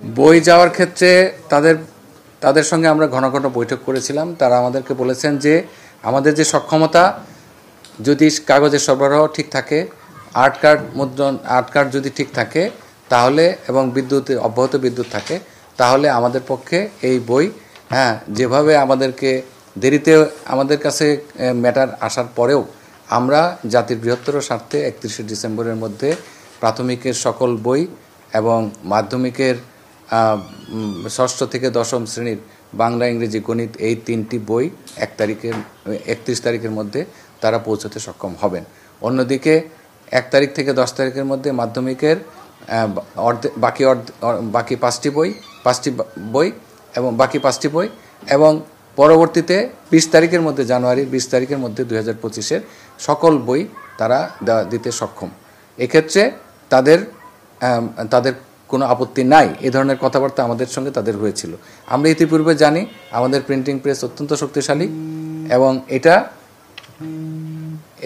বই যাওয়ার ক্ষেত্রে তাদের তাদের সঙ্গে আমরা ঘন ঘন বৈঠক করেছিলাম। তারা আমাদেরকে বলেছেন যে আমাদের যে সক্ষমতা, যদি কাগজের সরবরাহ ঠিক থাকে, আর্ট কার্ড যদি ঠিক থাকে তাহলে, এবং অব্যাহত বিদ্যুৎ থাকে, তাহলে আমাদের পক্ষে এই বই যেভাবে আমাদেরকে দেরিতে আমাদের কাছে ম্যাটার আসার পরেও আমরা জাতির বৃহত্তর স্বার্থে 31শে ডিসেম্বরের মধ্যে প্রাথমিকের সকল বই এবং মাধ্যমিকের ষষ্ঠ থেকে দশম শ্রেণীর বাংলা, ইংরেজি, গণিত এই 3টি বই 31 তারিখের মধ্যে তারা পৌঁছতে সক্ষম হবেন। অন্যদিকে 1 তারিখ থেকে 10 তারিখের মধ্যে মাধ্যমিকের বাকি 5টি বই এবং পরবর্তীতে 20 তারিখের মধ্যে, জানুয়ারির 20 তারিখের মধ্যে 2025-এর সকল বই তারা দিতে সক্ষম। এক্ষেত্রে তাদের কোনো আপত্তি নাই। এই ধরনের কথাবার্তা আমাদের সঙ্গে তাদের হয়েছিল। আমরা ইতিপূর্বে জানি আমাদের প্রিন্টিং প্রেস অত্যন্ত শক্তিশালী, এবং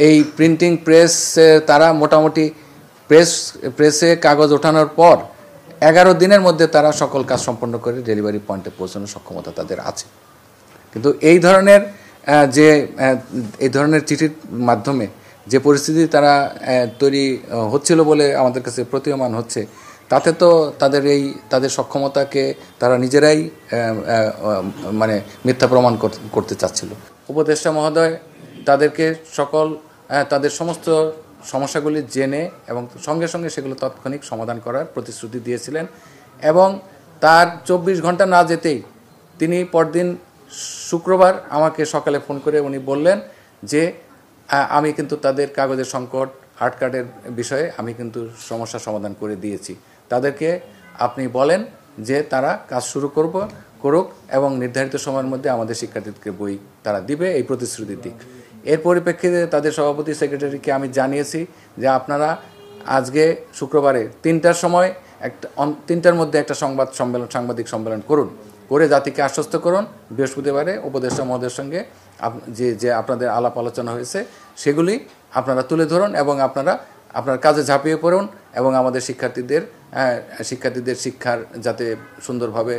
এই প্রিন্টিং প্রেস তারা মোটামুটি প্রেসে কাগজ ওঠানোর পর 11 দিনের মধ্যে তারা সকল কাজ সম্পন্ন করে ডেলিভারি পয়েন্টে পৌঁছানোর সক্ষমতা তাদের আছে। কিন্তু এই ধরনের চিঠির মাধ্যমে যে পরিস্থিতি তারা তৈরি হচ্ছিল বলে আমাদের কাছে প্রতীয়মান হচ্ছে, তাতে তো তাদের সক্ষমতাকে তারা নিজেরাই মিথ্যা প্রমাণ করতে চাচ্ছিল। উপদেষ্টা মহোদয় তাদেরকে তাদের সমস্ত সমস্যাগুলি জেনে এবং সঙ্গে সঙ্গে সেগুলো তাৎক্ষণিক সমাধান করার প্রতিশ্রুতি দিয়েছিলেন, এবং তার 24 ঘন্টা না যেতেই তিনি পরদিন শুক্রবার আমাকে সকালে ফোন করে উনি বললেন যে আমি কিন্তু তাদের কাগজের সংকট, আর্ট কার্ডের বিষয়ে আমি কিন্তু সমস্যা সমাধান করে দিয়েছি। তাদেরকে আপনি বলেন যে তারা কাজ শুরু করুক এবং নির্ধারিত সময়ের মধ্যে আমাদের শিক্ষার্থীদেরকে বই তারা দিবে, এই প্রতিশ্রুতি দিক। এর পরিপ্রেক্ষিতে তাদের সভাপতি, সেক্রেটারিকে আমি জানিয়েছি যে আপনারা আজকে শুক্রবারে 3টার সময় 3টার মধ্যে একটা সাংবাদিক সম্মেলন করে জাতিকে আশ্বস্ত করুন। বৃহস্পতিবারে উপদেষ্টা মহোদয়ের সঙ্গে যে আপনাদের আলাপ আলোচনা হয়েছে সেগুলি আপনারা তুলে ধরুন, এবং আপনার কাজে ঝাঁপিয়ে পড়ুন, এবং আমাদের শিক্ষার্থীদের শিক্ষার যাতে সুন্দরভাবে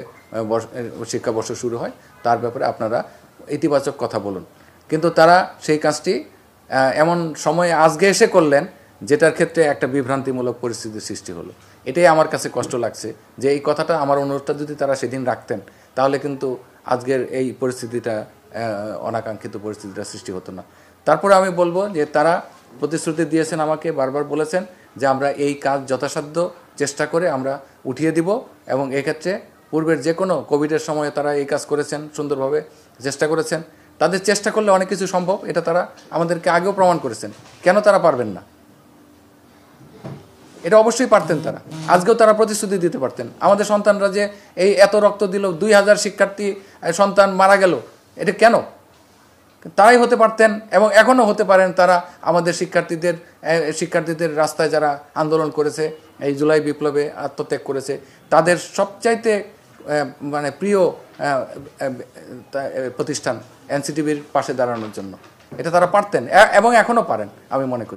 শিক্ষাবর্ষ শুরু হয় তার ব্যাপারে আপনারা ইতিবাচক কথা বলুন। কিন্তু তারা সেই কাজটি এমন সময়ে আজকে এসে করলেন যেটার ক্ষেত্রে একটা বিভ্রান্তিমূলক পরিস্থিতির সৃষ্টি হলো। এটাই আমার কাছে কষ্ট লাগছে যে এই কথাটা, আমার অনুরোধটা যদি তারা সেদিন রাখতেন তাহলে কিন্তু আজকের এই পরিস্থিতিটা, অনাকাঙ্ক্ষিত পরিস্থিতিটা সৃষ্টি হতো না। তারপরে আমি বলবো যে তারা প্রতিশ্রুতি দিয়েছেন, আমাকে বারবার বলেছেন যে আমরা এই কাজ যথাসাধ্য চেষ্টা করে আমরা উঠিয়ে দিব, এবং এক্ষেত্রে পূর্বের যে কোনো কোভিডের সময়ে তারা এই কাজ করেছেন, সুন্দরভাবে চেষ্টা করেছেন। তাদের চেষ্টা করলে অনেক কিছু সম্ভব, এটা তারা আমাদেরকে আগেও প্রমাণ করেছেন। কেন তারা পারবেন না? এটা অবশ্যই পারতেন তারা, আজকেও তারা প্রতিশ্রুতি দিতে পারতেন। আমাদের সন্তানরা যে এই এত রক্ত দিল, 2000 শিক্ষার্থী সন্তান মারা গেল, এটা কেন? তারাই হতে পারতেন, এবং এখনও হতে পারেন। তারা আমাদের শিক্ষার্থীদের রাস্তায় যারা আন্দোলন করেছে, এই জুলাই বিপ্লবে আত্মত্যাগ করেছে, তাদের সবচাইতে প্রিয় প্রতিষ্ঠান এনসিটিভির পাশে দাঁড়ানোর জন্য, এটা তারা পারতেন এবং এখনও পারেন আমি মনে করি।